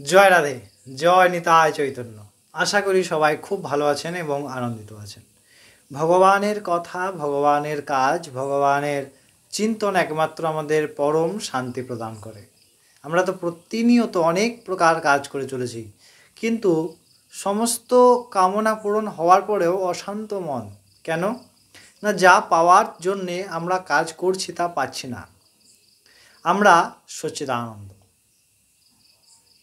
জয় রাধে, জয় নিতাই চৈতন্য। আশা করি সবাই খুব ভালো আছেন এবং আনন্দিত আছেন। ভগবানের কথা, ভগবানের কাজ, ভগবানের চিন্তন একমাত্র আমাদের পরম শান্তি প্রদান করে। আমরা তো প্রতিনিয়ত অনেক প্রকার কাজ করে চলেছি, কিন্তু সমস্ত কামনা পূরণ হওয়ার পরেও অশান্ত মন। কেন না, যা পাওয়ার জন্যে আমরা কাজ করছি তা পাচ্ছি না। আমরা সচ্চিদানন্দ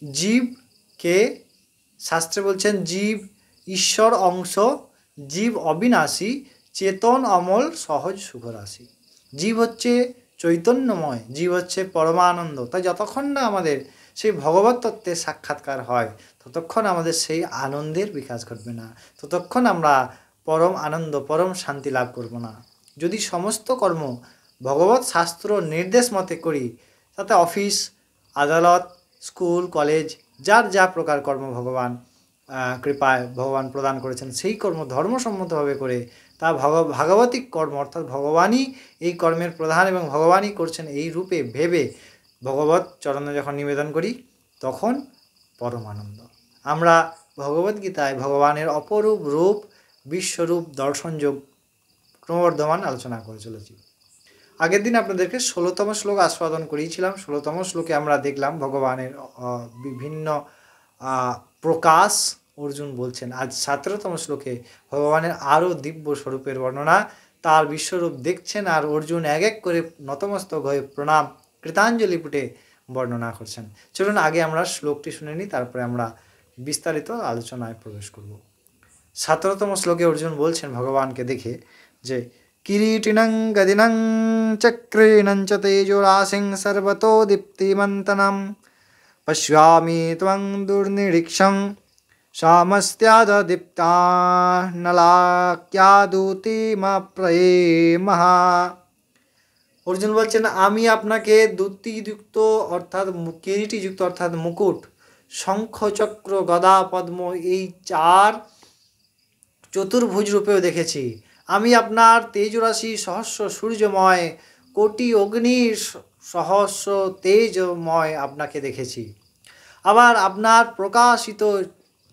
জীবকে শাস্ত্রে বলছেন, জীব ঈশ্বর অংশ, জীব অবিনাশী, চেতন অমল, সহজ সুখরাশি। জীব হচ্ছে চৈতন্যময়, জীব হচ্ছে পরমানন্দ। তাই যতক্ষণ না আমাদের সেই ভগবত তত্ত্বের সাক্ষাৎকার হয়, ততক্ষণ আমাদের সেই আনন্দের বিকাশ ঘটবে না, ততক্ষণ আমরা পরম আনন্দ, পরম শান্তি লাভ করব না। যদি সমস্ত কর্ম ভগবত শাস্ত্র নির্দেশ মতে করি, তাতে অফিস আদালত, স্কুল কলেজ, যার যা প্রকার কর্ম ভগবান কৃপায় ভগবান প্রদান করেছেন, সেই কর্ম ধর্মসম্মতভাবে করে তা ভাগবতিক কর্ম, অর্থাৎ ভগবানই এই কর্মের প্রধান এবং ভগবানই করছেন এই রূপে ভেবে ভগবত চরণে যখন নিবেদন করি, তখন পরম আনন্দ। আমরা ভগবদ্গীতায় ভগবানের অপরূপ রূপ, বিশ্বরূপ দর্শনযোগ ক্রমবর্ধমান আলোচনা করে চলেছি। আগের দিন আপনাদেরকে 16তম শ্লোক আস্বাদন করিয়েছিলাম। 16তম শ্লোকে আমরা দেখলাম ভগবানের বিভিন্ন প্রকাশ অর্জুন বলছেন। আজ 17তম শ্লোকে ভগবানের আরও দিব্য স্বরূপের বর্ণনা, তার বিশ্বরূপ দেখছেন, আর অর্জুন এক এক করে নতমস্তক হয়ে প্রণাম কৃতাঞ্জলি পুটে বর্ণনা করছেন। চলুন আগে আমরা শ্লোকটি শুনে নিই, তারপরে আমরা বিস্তারিত আলোচনায় প্রবেশ করব। 17তম শ্লোকে অর্জুন বলছেন ভগবানকে দেখে যে, কিরীটিনং গদিনং চক্রেণং চ তেজোরাশিং সর্বতো দীপ্তিমন্তনম পশ্যামি ত্বং দুর্নিরীক্ষং সামস্ত্যাদীপ্তানলাক্যাদুতিমপ্রয়েমহ। অর্জুন বলছেন, আমি আপনাকে দ্যুতিযুক্ত অর্থাৎ কিরীটিযুক্ত অর্থাৎ মুকুট, শঙ্খ চক্র গদা পদ্ম, এই চার চতুর্ভুজ রূপেও দেখেছি। আমি আপনার তেজরাশি সহস্র সূর্যময়, কোটি অগ্নির সহস্র তেজময় আপনাকে দেখেছি। আবার আপনার প্রকাশিত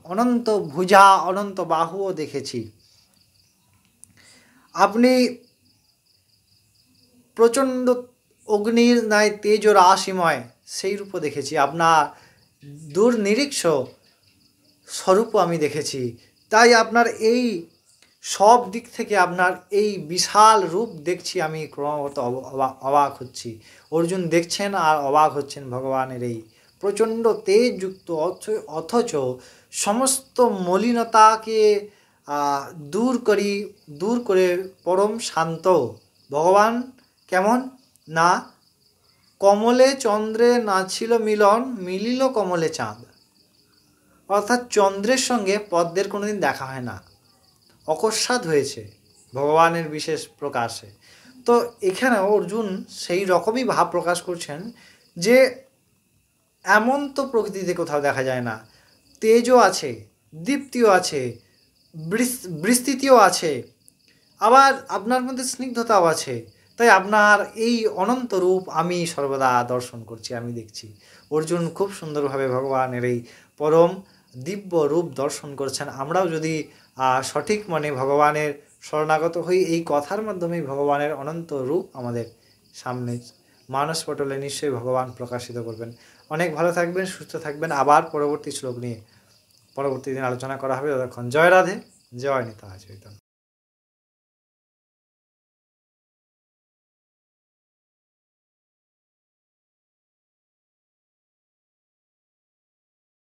অনন্ত ভুজা, অনন্ত বাহুও দেখেছি। আপনি প্রচণ্ড অগ্নির ন্যায় তেজ রাশিময়, সেই রূপও দেখেছি। আপনার দুর্নিরীক্ষ স্বরূপও আমি দেখেছি। তাই আপনার এই সব দিক থেকে আপনার এই বিশাল রূপ দেখছি, আমি ক্রমাগত অবাক হচ্ছি। অর্জুন দেখছেন আর অবাক হচ্ছেন ভগবানের এই প্রচণ্ড তেজযুক্ত, অথচ সমস্ত মলিনতাকে দূর করে পরম শান্ত ভগবান। কেমন না, কমলে চন্দ্রে নাছিল মিলন, মিলিল কমলে চাঁদ। অর্থাৎ চন্দ্রের সঙ্গে পদ্মের কোনোদিন দেখা হয় না, অকস্মাৎ হয়েছে ভগবানের বিশেষ প্রকাশে। তো এখানে অর্জুন সেই রকমই ভাব প্রকাশ করছেন যে এমন তো প্রকৃতিতে কোথাও দেখা যায় না। তেজও আছে, দীপ্তিও আছে, বিস্তৃতিও আছে, আবার আপনার মধ্যে স্নিগ্ধতাও আছে। তাই আপনার এই অনন্ত রূপ আমি সর্বদা দর্শন করছি, আমি দেখছি। অর্জুন খুব সুন্দরভাবে ভগবানের এই পরম দিব্য রূপ দর্শন করছেন। আমরাও যদি সঠিক মনে ভগবানের শরণাগত হই, এই কথার মাধ্যমেই ভগবানের অনন্ত রূপ আমাদের সামনে মানস পটলে নিশ্চয়ই ভগবান প্রকাশিত করবেন। অনেক ভালো থাকবেন, সুস্থ থাকবেন। আবার পরবর্তী শ্লোক নিয়ে পরবর্তী দিন আলোচনা করা হবে। ততক্ষণ জয় রাধে, জয় নিতাই চৈতন্য।